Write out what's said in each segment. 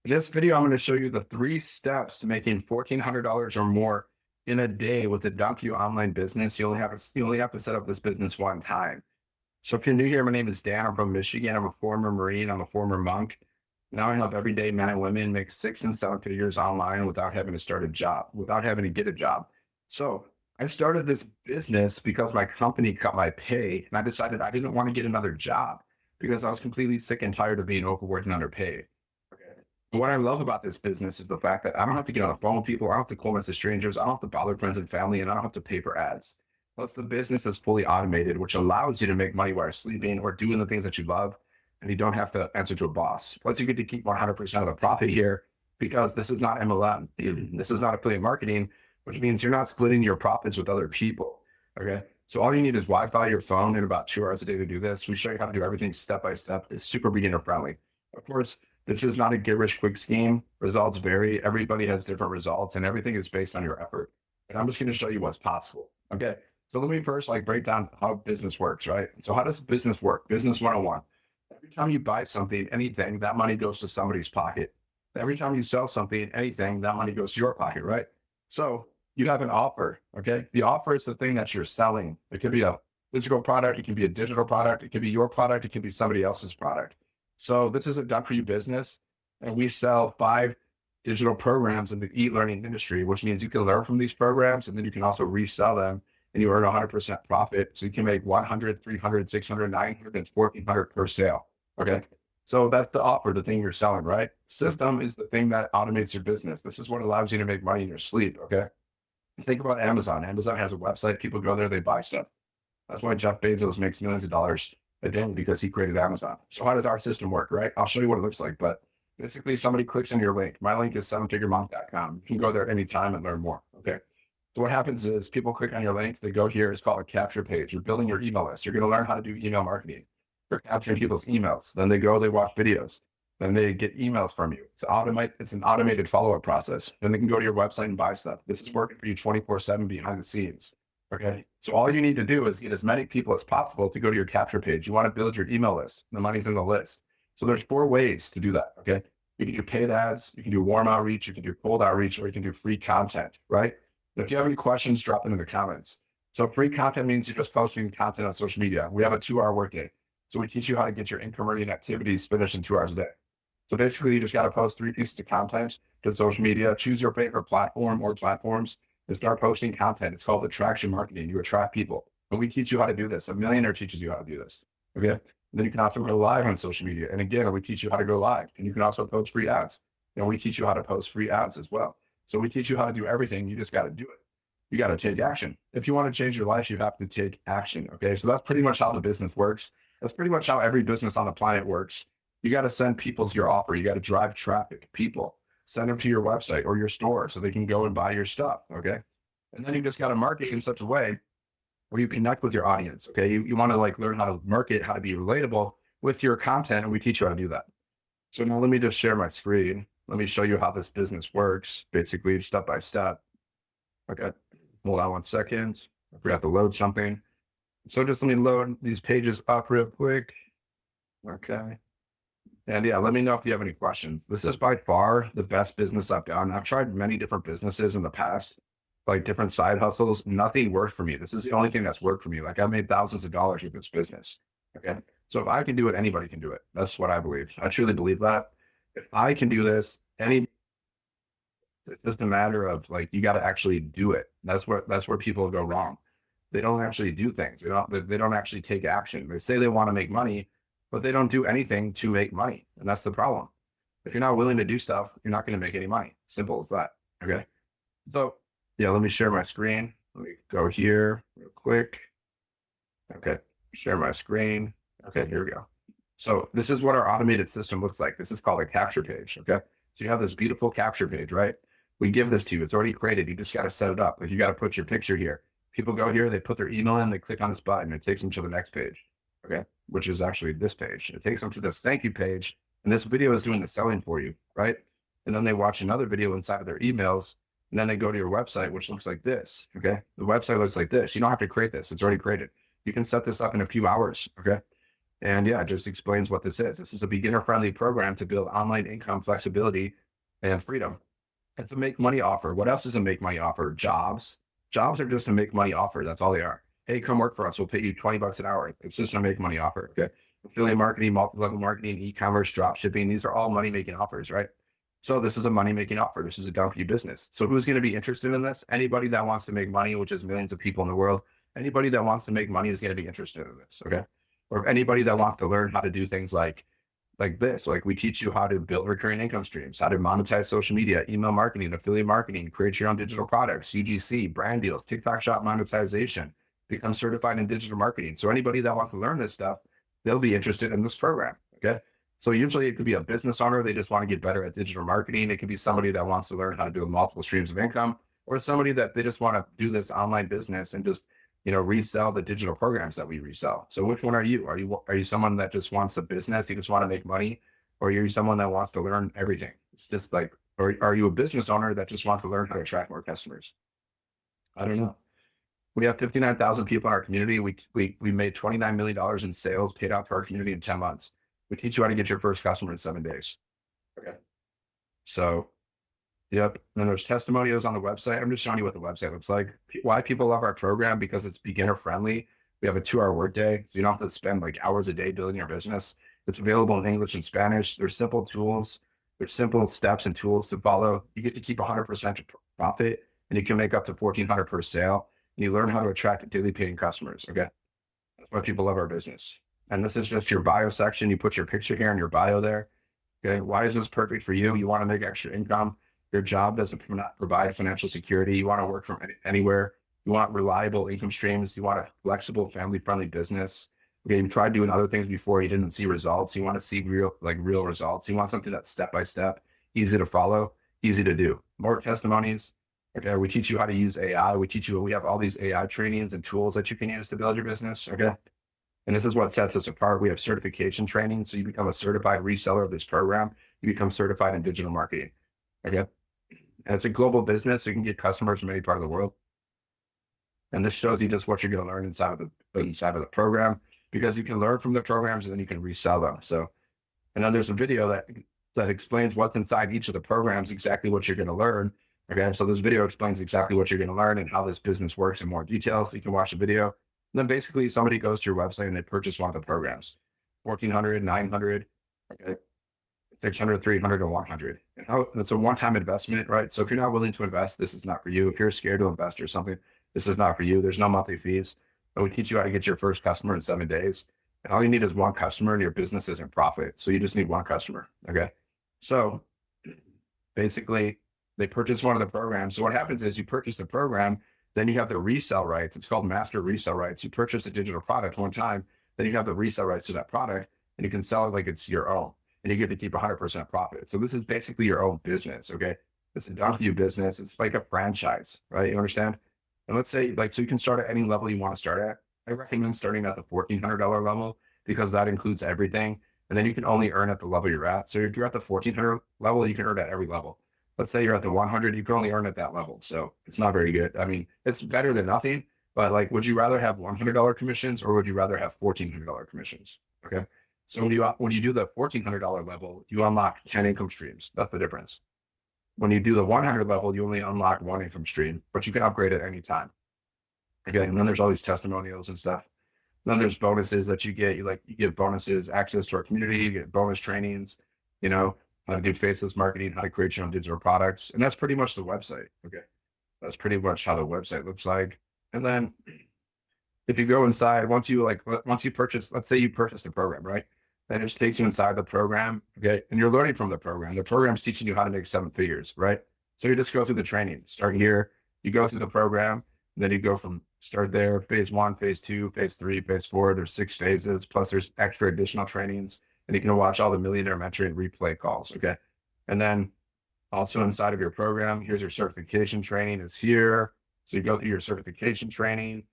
In this video, I'm going to show you the 3 steps to making $1,400 or more in a day with a W online business. You only have to set up this business one time. So if you're new here, my name is Dan. I'm from Michigan. I'm a former Marine. I'm a former monk. Now I help everyday men and women make 6 and 7 figures online without having to start a job, without having to get a job. So I started this business because my company cut my pay, and I decided I didn't want to get another job because I was completely sick and tired of being overworked and underpaid. Okay. And what I love about this business is the fact that I don't have to get on the phone with people. I don't have to call message strangers. I don't have to bother friends and family, and I don't have to pay for ads. Plus, the business is fully automated, which allows you to make money while you're sleeping or doing the things that you love, and you don't have to answer to a boss. Plus, you get to keep 100% of the profit here because this is not MLM. This is not affiliate marketing, which means you're not splitting your profits with other people. Okay. So all you need is Wi-Fi, your phone, and about 2 hours a day to do this. We show you how to do everything step by step. It's super beginner friendly. Of course, this is not a get rich quick scheme. Results vary. Everybody has different results, and everything is based on your effort. And I'm just going to show you what's possible. Okay. So let me first break down how business works, right? So how does business work? Business 101. Every time you buy something, anything, that money goes to somebody's pocket. Every time you sell something, anything, that money goes to your pocket, right? So you have an offer, okay? The offer is the thing that you're selling. It could be a physical product, it can be a digital product, it could be your product, it could be somebody else's product. So this is a done for you business, and we sell 5 digital programs in the e-learning industry, which means you can learn from these programs and then you can also resell them and you earn 100% profit. So you can make 100, 300, 600, 900, and 1400 per sale. Okay. So that's the offer, the thing you're selling, right? System is the thing that automates your business. This is what allows you to make money in your sleep. Okay. Think about Amazon. Amazon has a website. People go there, they buy stuff. That's why Jeff Bezos makes millions of dollars a day because he created Amazon. So how does our system work, right? I'll show you what it looks like. But basically, somebody clicks on your link. My link is 7figuremonk.com. You can go there anytime and learn more. Okay. So what happens is people click on your link, they go here, it's called a capture page. You're building your email list. You're going to learn how to do email marketing. You're capturing people's emails. Then they go, they watch videos. Then they get emails from you. It's an automated follow-up process. Then they can go to your website and buy stuff. This is working for you 24/7 behind the scenes. Okay. So all you need to do is get as many people as possible to go to your capture page. You want to build your email list. The money's in the list. So there's 4 ways to do that. Okay. You can do paid ads, you can do warm outreach, you can do cold outreach, or you can do free content, right? If you have any questions, drop them in the comments. So free content means you're just posting content on social media. We have a 2-hour workday. So we teach you how to get your income earning activities finished in 2 hours a day. So basically you just got to post 3 pieces of content to social media, choose your favorite platform or platforms and start posting content. It's called attraction marketing. You attract people. And we teach you how to do this. A millionaire teaches you how to do this. Okay. And then you can also go live on social media. And again, we teach you how to go live. And you can also post free ads. And we teach you how to post free ads as well. So we teach you how to do everything. You just got to do it. You got to take action. If you want to change your life, you have to take action. Okay. So that's pretty much how the business works. That's pretty much how every business on the planet works. You got to send people to your offer. You got to drive traffic, people, send them to your website or your store so they can go and buy your stuff. Okay. And then you just got to market in such a way where you connect with your audience. Okay. You want to learn how to market, how to be relatable with your content. And we teach you how to do that. So now let me just share my screen. Let me show you how this business works, basically step by step. Okay. Hold on 1 second. I forgot to load something. So just let me load these pages up real quick. Okay. And yeah, let me know if you have any questions. This is by far the best business I've done. I've tried many different businesses in the past, like different side hustles. Nothing worked for me. This is the only thing that's worked for me. Like I made thousands of dollars with this business. Okay. So if I can do it, anybody can do it. That's what I believe. I truly believe that. If I can do this, it's just a matter of you got to actually do it. That's where people go wrong. They don't actually do things. They don't actually take action. They say they want to make money, but they don't do anything to make money. And that's the problem. If you're not willing to do stuff, you're not going to make any money. Simple as that. Okay. So yeah, let me share my screen. Let me go here real quick. Okay. Share my screen. Okay. Here we go. So this is what our automated system looks like. This is called a capture page. Okay. So you have this beautiful capture page, right? We give this to you. It's already created. You just got to set it up. Like you got to put your picture here. People go here, they put their email in, they click on this button. It takes them to the next page. Okay. Which is actually this page. It takes them to this thank you page. And this video is doing the selling for you, right? And then they watch another video inside of their emails. And then they go to your website, which looks like this. Okay. The website looks like this. You don't have to create this. It's already created. You can set this up in a few hours. Okay. And yeah, it just explains what this is. This is a beginner-friendly program to build online income flexibility and freedom. It's a make money offer. What else is a make money offer? Jobs. Jobs are just a make money offer. That's all they are. Hey, come work for us. We'll pay you $20 an hour. It's just a make money offer. Okay. Affiliate marketing, multi-level marketing, e-commerce, drop shipping. These are all money making offers, right? So this is a money making offer. This is a done for you business. So who's going to be interested in this? Anybody that wants to make money, which is millions of people in the world. Anybody that wants to make money is going to be interested in this. Okay. Or anybody that wants to learn how to do things like this. Like we teach you how to build recurring income streams, how to monetize social media, email marketing, affiliate marketing, create your own digital products, UGC, brand deals, TikTok shop monetization, become certified in digital marketing. So anybody that wants to learn this stuff, they'll be interested in this program. Okay. So usually it could be a business owner. They just want to get better at digital marketing. It could be somebody that wants to learn how to do multiple streams of income, or somebody that they just want to do this online business and just resell the digital programs that we resell. So which one are you? Are you someone that just wants a business? You just want to make money, or are you someone that wants to learn everything? It's just like, or are you a business owner that just wants to learn how to attract more customers? I don't know. We have 59,000 people in our community. We made $29 million in sales paid out to our community in 10 months. We teach you how to get your first customer in 7 days. Okay. So yep. And then there's testimonials on the website. I'm just showing you what the website looks like. Why people love our program, because it's beginner friendly. We have a 2-hour workday. So you don't have to spend like hours a day building your business. It's available in English and Spanish. There's simple tools. There's simple steps and tools to follow. You get to keep 100% profit, and you can make up to 1,400 per sale. And you learn how to attract daily paying customers. Okay. That's why people love our business. And this is just your bio section. You put your picture here in your bio there. Okay. Why is this perfect for you? You want to make extra income. Your job doesn't provide financial security. You want to work from anywhere. You want reliable income streams. You want a flexible, family-friendly business. Okay, you tried doing other things before, you didn't see results. You want to see real results. You want something that's step by step, easy to follow, easy to do. More testimonies. Okay, we teach you how to use AI. We have all these AI trainings and tools that you can use to build your business. Okay. And this is what sets us apart. We have certification training. So you become a certified reseller of this program. You become certified in digital marketing. Okay. And it's a global business. So you can get customers from any part of the world. And this shows you just what you're going to learn inside of the program, because you can learn from the programs and then you can resell them. So, and then there's a video that explains what's inside each of the programs, exactly what you're going to learn. Okay. So this video explains exactly what you're going to learn and how this business works in more detail. So you can watch the video. And then basically somebody goes to your website and they purchase one of the programs, 1,400, 900. Okay. 600, 300, or 100. And it's a one-time investment, right? So if you're not willing to invest, this is not for you. If you're scared to invest or something, this is not for you. There's no monthly fees. But we teach you how to get your first customer in 7 days. And all you need is one customer, and your business isn't profit. So you just need one customer. Okay. So basically, they purchase one of the programs. So what happens is you purchase the program, then you have the resale rights. It's called master resale rights. You purchase a digital product one time, then you have the resale rights to that product, and you can sell it like it's your own. And you get to keep 100% profit. So this is basically your own business. Okay. It's a done for you business. It's like a franchise, right? You understand? And let's say so you can start at any level you want to start at. I recommend starting at the $1,400 level, because that includes everything. And then you can only earn at the level you're at. So if you're at the 1,400 level, you can earn at every level. Let's say you're at the 100, you can only earn at that level. So it's not very good. I mean, it's better than nothing, but like, would you rather have $100 commissions, or would you rather have $1,400 commissions? Okay. So when you do the $1,400 level, you unlock 10 income streams. That's the difference. When you do the 100 level, you only unlock one income stream, but you can upgrade at any time. Okay. And then there's all these testimonials and stuff. Then there's bonuses that you get. You get bonuses, access to our community, you get bonus trainings, how to do faceless marketing, how to create your own digital products. And that's pretty much the website. Okay. That's pretty much how the website looks like. And then if you go inside, once you purchase, let's say you purchase the program, right? Then it just takes you inside the program. Okay. And you're learning from the program. The program's teaching you how to make 7 figures, right? So you just go through the training, start here, you go through the program, then you go from start there, phase 1, phase 2, phase 3, phase 4. There's 6 phases, plus there's extra additional trainings, and you can watch all the Millionaire Mentoring replay calls. Okay. And then also inside of your program, here's your certification training is here. So you go through your certification training.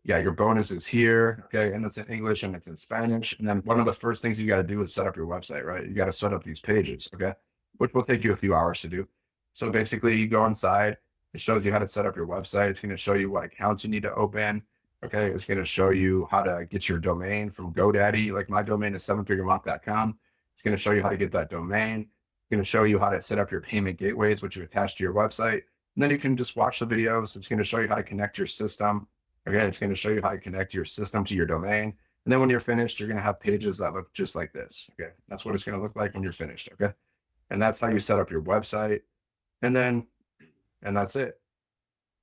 Yeah, your bonus is here. Okay. And it's in English and it's in Spanish. And then one of the first things you got to do is set up your website, right? You got to set up these pages. Okay. Which will take you a few hours to do. So basically you go inside, it shows you how to set up your website. It's going to show you what accounts you need to open. Okay, it's going to show you how to get your domain from GoDaddy. Like my domain is sevenfiguremonk.com. It's going to show you how to get that domain. It's going to show you how to set up your payment gateways, which you attach to your website. And then you can just watch the videos. It's going to show you how to connect your system. Okay, it's going to show you how to connect your system to your domain. And then when you're finished, you're going to have pages that look just like this. Okay, that's what it's going to look like when you're finished. Okay, and that's how you set up your website. And then, and that's it.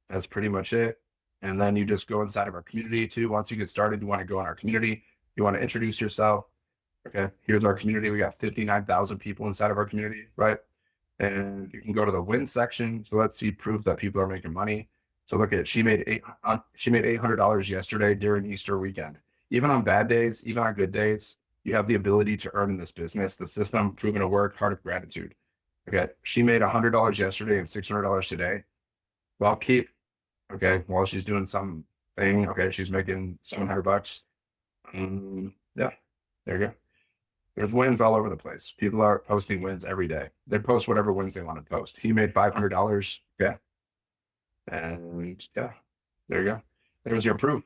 That's pretty much it. And then you just go inside of our community too. Once you get started, you want to go in our community. You want to introduce yourself. Okay, here's our community. We got 59,000 people inside of our community, right? And you can go to the win section. So let's see proof that people are making money. So look at it. She made $800 yesterday during Easter weekend. Even on bad days, even on good days, you have the ability to earn in this business. The system proven to work. Heart of gratitude. Okay, she made $100 yesterday and $600 today. Well, keep okay. While she's doing something, okay, she's making $700. Yeah, there you go. There's wins all over the place. People are posting wins every day. They post whatever wins they want to post. He made $500. Yeah. And yeah, there you go. There's your proof.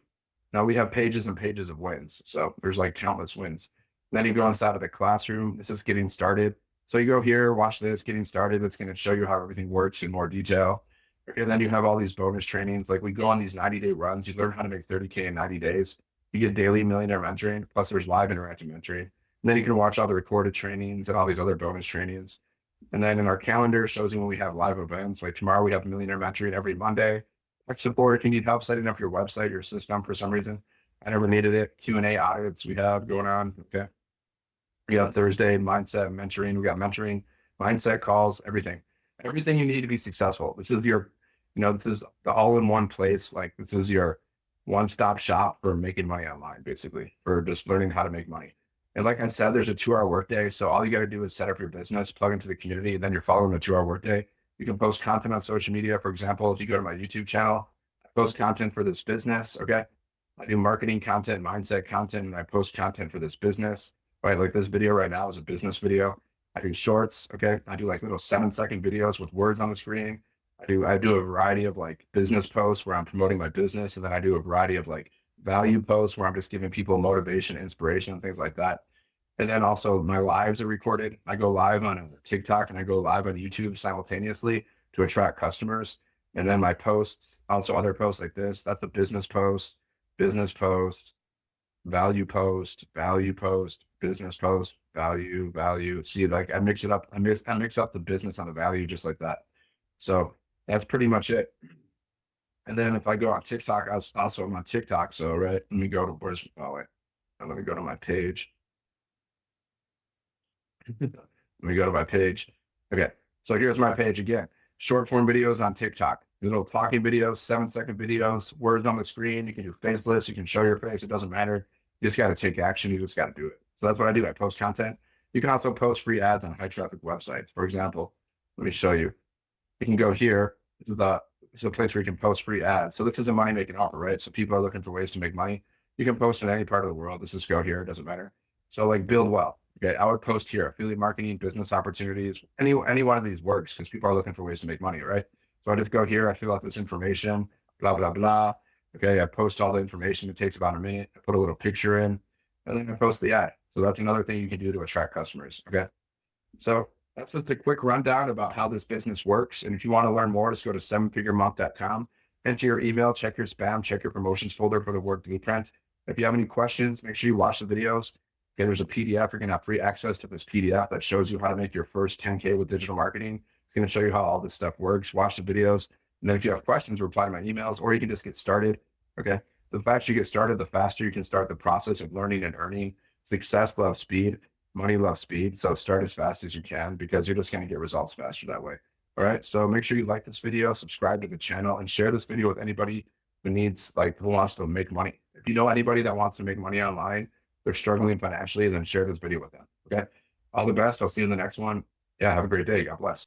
Now we have pages and pages of wins. So there's like countless wins. Then you go inside of the classroom. This is getting started. So you go here, watch this, getting started. It's going to show you how everything works in more detail. And then you have all these bonus trainings. Like we go on these 90-day runs. You learn how to make 30K in 90 days. You get daily millionaire mentoring. Plus there's live interactive mentoring. And then you can watch all the recorded trainings and all these other bonus trainings. And then in our calendar shows you when we have live events. Like tomorrow we have millionaire mentoring every Monday. Tech support if you need help setting up your website, your system for some reason. I never needed it. Q&A audits we have going on. Okay. We got Thursday mindset mentoring. We got mentoring, mindset calls, everything. Everything you need to be successful. This is your, this is the all-in-one place. Like this is your one-stop shop for making money online, basically, for just learning how to make money. And like I said, there's a 2-hour workday. So all you got to do is set up your business, plug into the community, and then you're following the 2-hour workday. You can post content on social media. For example, if you go to my YouTube channel, I post content for this business. Okay. I do marketing content, mindset content, and I post content for this business. Right. Like this video right now is a business video. I do shorts. Okay. I do like little 7-second videos with words on the screen. I do a variety of like business posts where I'm promoting my business. And then I do a variety of like value posts where I'm just giving people motivation, inspiration, things like that. And then also my lives are recorded. I go live on TikTok and I go live on YouTube simultaneously to attract customers. And then my posts, also other posts like this, that's a business post, value post, business post, value. See, like I mix it up. I mix up the business on the value just like that. So that's pretty much it. And then if I go on TikTok, I was also on TikTok. So, right, let me go to let me go to my page. Let me go to my page. Okay. So here's my page again. Short form videos on TikTok, little talking videos, 7-second videos, words on the screen. You can do faceless. You can show your face. It doesn't matter. You just got to take action. You just got to do it. So that's what I do. I post content. You can also post free ads on high traffic websites. For example, let me show you. You can go here. This is a place where you can post free ads. So this is a money making offer, right? So people are looking for ways to make money. You can post in any part of the world. Let's just go here. It doesn't matter. So like build wealth. Okay, I would post here, affiliate marketing, business opportunities, any one of these works because people are looking for ways to make money, right? So I just go here, I fill out this information, blah, blah, blah. Okay, I post all the information. It takes about a minute. I put a little picture in, and then I post the ad. So that's another thing you can do to attract customers, okay? So that's just a quick rundown about how this business works. And if you want to learn more, just go to sevenfiguremonk.com, enter your email, check your spam, check your promotions folder for the work blueprint. If you have any questions, make sure you watch the videos. Okay, there's a PDF. You're going to have free access to this PDF that shows you how to make your first 10K with digital marketing. It's going to show you how all this stuff works. Watch the videos. And then if you have questions, reply to my emails, or you can just get started. Okay. The faster you get started, the faster you can start the process of learning and earning. Success loves speed. Money loves speed. So start as fast as you can because you're just going to get results faster that way. All right. So make sure you like this video, subscribe to the channel, and share this video with anybody who wants to make money. If you know anybody that wants to make money online, they're struggling financially, then share this video with them. Okay. All the best. I'll see you in the next one. Yeah. Have a great day. God bless.